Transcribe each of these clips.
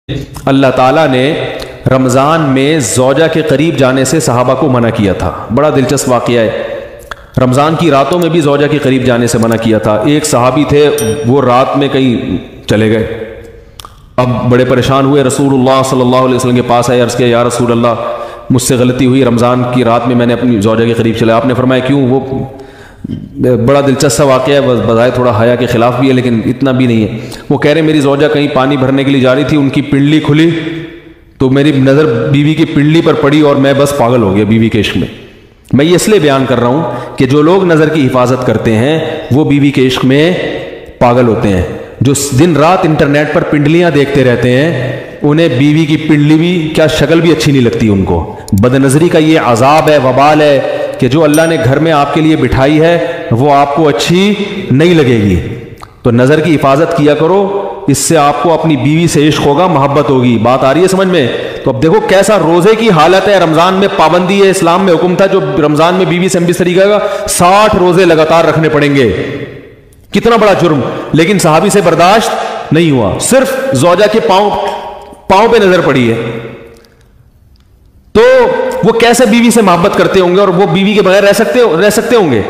اللہ تعالیٰ نے رمضان میں زوجہ کے قریب جانے سے صحابہ کو منع کیا تھا. بڑا دلچسپ واقعہ ہے. رمضان کی راتوں میں بھی زوجہ کے قریب جانے سے منع کیا تھا. ایک صحابی تھے، وہ رات میں کہیں چلے گئے. اب بڑے پریشان ہوئے، رسول اللہ صلی اللہ علیہ وسلم کے پاس آئے، عرض کیا یا رسول اللہ مجھ سے غلطی ہوئی، رمضان کی رات میں نے اپنی زوجہ کے قریب چلا. آپ نے فرمایا کیوں؟ وہ بڑا دلچسپ سا واقعہ ہے، بظاہر تھوڑا حیا کے خلاف بھی ہے لیکن اتنا بھی نہیں ہے. وہ کہہ رہے میری زوجہ کہیں پانی بھرنے کے لیے جا رہی تھی، ان کی پنڈلی کھلی تو میری نظر بیوی کی پنڈلی پر پڑی اور میں بس پاگل ہو گیا بیوی کے عشق میں. میں یہ اس لیے بیان کر رہا ہوں کہ جو لوگ نظر کی حفاظت کرتے ہیں وہ بیوی کے عشق میں پاگل ہوتے ہیں. جو دن رات انٹرنیٹ پر پنڈلیاں دیکھتے رہتے ہیں انہیں بیوی کی پنڈلی بھی کیا شکل بھی اچھی نہیں لگتی ان کو. بد نظری کا یہ عذاب ہے، وبال ہے کہ جو اللہ نے گھر میں آپ کے لیے بٹھائی ہے وہ آپ کو اچھی نہیں لگے گی. تو نظر کی حفاظت کیا کرو، اس سے آپ کو اپنی بیوی سے عشق ہوگا، محبت ہوگی. بات آ رہی ہے سمجھ میں؟ تو اب دیکھو کیسا روزے کی حالت ہے. رمضان میں پابندی ہے، اسلام میں حکم تھا جو رمضان میں بیوی سے ہم بستری کرے گا 60 روزے لگاتار رکھنے پڑیں گے. کتنا بڑا جرم، لیکن صحابی سے برداشت نہیں ہوا. صرف زوجہ کے پاؤں پہ نظر پڑی ہے تو وہ کیسے بیوی سے محبت کرتے ہوں گے اور وہ بیوی کے بغیر رہ سکتے ہوں گے.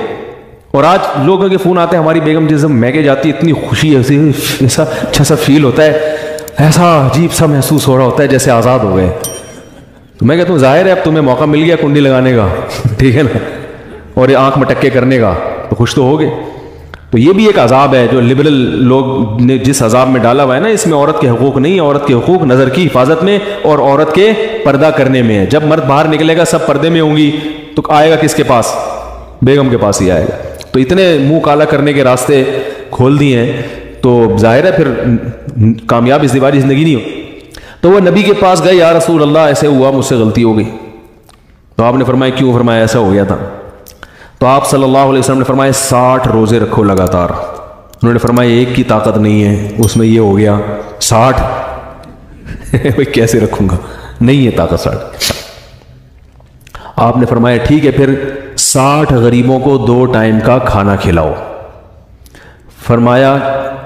اور آج لوگوں کے فون آتے ہیں ہماری بیگم جس دن میکے جاتی ہے اتنی خوشی ایسا اچھا سا فیل ہوتا ہے، ایسا عجیب سا محسوس ہو رہا ہوتا ہے جیسے آزاد ہو گئے. تو میں کہتا ہوں ظاہر ہے اب تمہیں موقع مل گیا کنڈی لگانے کا، ٹھیک ہے نا، اور یہ آنکھ مٹکے کرنے کا، تو خوش تو ہوگے. تو یہ بھی ایک عذاب ہے جو لبرل لوگ نے جس عذاب میں ڈالا ہوا ہے نا، اس میں عورت کے حقوق نہیں. عورت کے حقوق نظر کی حفاظت میں اور عورت کے پردہ کرنے میں ہے. جب مرد باہر نکلے گا سب پردے میں ہوں گی تو آئے گا کس کے پاس؟ بیگم کے پاس ہی آئے گا. تو اتنے منہ کالا کرنے کے راستے کھول دیے ہیں تو ظاہر ہے پھر کامیاب ازدواجی زندگی نہیں ہو. تو وہ نبی کے پاس گئے، یا رسول اللہ ایسے ہوا، مجھ سے غلطی ہو گئی. تو آپ نے فرمایا کیوں؟ فرمایا ایسا ہو گیا تھا. تو آپ صلی اللہ علیہ وسلم نے فرمایا 60 روزے رکھو لگاتار. انہوں نے فرمایا ایک کی طاقت نہیں ہے، اس میں یہ ہو گیا 60 بھائی کیسے رکھوں گا، نہیں ہے طاقت 60. آپ نے فرمایا ٹھیک ہے پھر 60 غریبوں کو 2 ٹائم کا کھانا کھلاؤ. فرمایا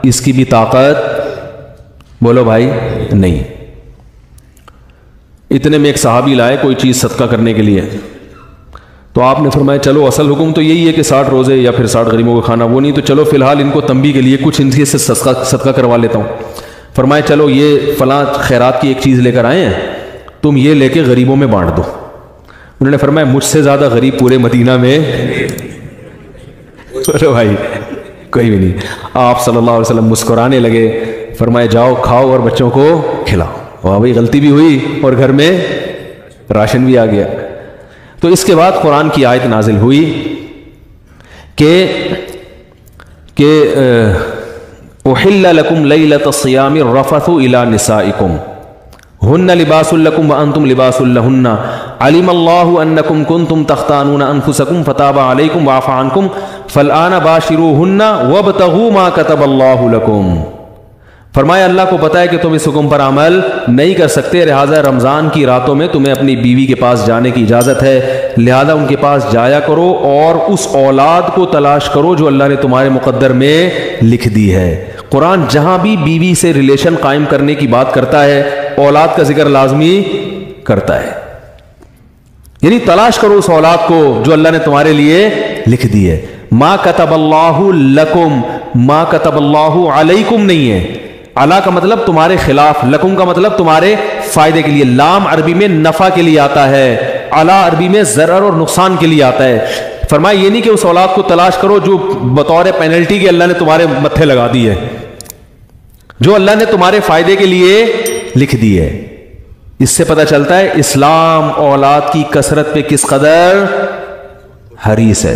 اس کی بھی طاقت بولو بھائی نہیں. اتنے میں ایک صحابی لائے کوئی چیز صدقہ کرنے کے لیے. تو آپ نے فرمایا چلو اصل حکم تو یہی ہے کہ 60 روزے یا پھر 60 غریبوں کا کھانا، وہ نہیں تو چلو فی الحال ان کو تنبیہ کے لیے کچھ ان سے صدقہ کروا لیتا ہوں. فرمایا چلو یہ فلاں خیرات کی ایک چیز لے کر آئے ہیں، تم یہ لے کے غریبوں میں بانٹ دو. انہوں نے فرمایا مجھ سے زیادہ غریب پورے مدینہ میں چلو بھائی کوئی بھی نہیں. آپ صلی اللہ علیہ وسلم مسکرانے لگے، فرمایا جاؤ کھاؤ اور بچوں کو کھلاؤ. واہ بھائی غلطی بھی ہوئی اور گھر میں راشن بھی آ گیا. تو اس کے بعد قرآن کی آیت نازل ہوئی کہ احل لکم لیلۃ الصیام الرفث الی نسائکم ہن لباس لکم وانتم لباس لہن علم اللہ انکم کنتم تختانون انفسکم فتاب علیکم وعفى عنکم فالآن باشروہن وابتغوا ما کتب اللہ لکم. فرمایا اللہ کو پتہ ہے کہ تم اس حکم پر عمل نہیں کر سکتے، لہٰذا رمضان کی راتوں میں تمہیں اپنی بیوی کے پاس جانے کی اجازت ہے، لہذا ان کے پاس جایا کرو اور اس اولاد کو تلاش کرو جو اللہ نے تمہارے مقدر میں لکھ دی ہے. قرآن جہاں بھی بیوی سے ریلیشن قائم کرنے کی بات کرتا ہے اولاد کا ذکر لازمی کرتا ہے. یعنی تلاش کرو اس اولاد کو جو اللہ نے تمہارے لیے لکھ دی ہے. ما کتب اللہ لکم، ما کتب اللہ علیکم نہیں ہے. علا کا مطلب تمہارے خلاف، لکم کا مطلب تمہارے فائدے کے لیے. لام عربی میں نفع کے لیے آتا ہے، علا عربی میں ضرر اور نقصان کے لیے آتا ہے. فرمایا یہ نہیں کہ اس اولاد کو تلاش کرو جو بطور پینلٹی کے اللہ نے تمہارے متھے لگا دی ہے، جو اللہ نے تمہارے فائدے کے لیے لکھ دی ہے. اس سے پتہ چلتا ہے اسلام اولاد کی کثرت پہ کس قدر حریص ہے.